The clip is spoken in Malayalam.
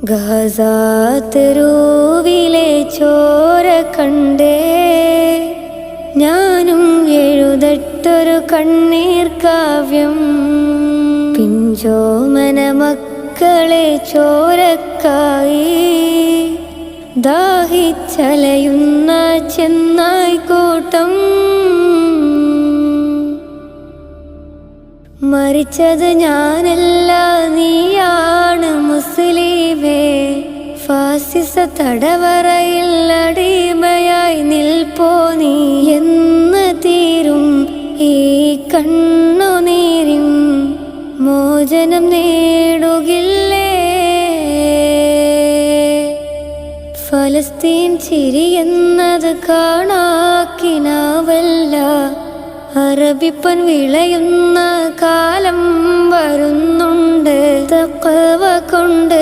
ഗസാ തെരുവിലെ ചോര കണ്ടേ ഞാനും എഴുതട്ടൊരു കണ്ണീർ കാവ്യം. പിഞ്ചോമന മക്കളെ ചോരക്കായി ദാഹിച്ചലയുന്ന ചെന്നായ്ക്കൂട്ടം. മരിച്ചത് ഞാനല്ല നീയാണ് മുസ്ലിമേ. ഫാസിസ തടവറയിൽ അടിമയായി നിൽപ്പോ നീ എന്ന് തീരും ഈ കണ്ണുനീരും മോചനം നേടുകില്ലേ. ഫലസ്തീൻ ചിരിയെന്നത് കാണാക്കിനാവല്ല. അറബിപ്പൻ വിളയുന്ന കാലം വരുന്നുണ്ട്. തഖ്വ കൊണ്ട്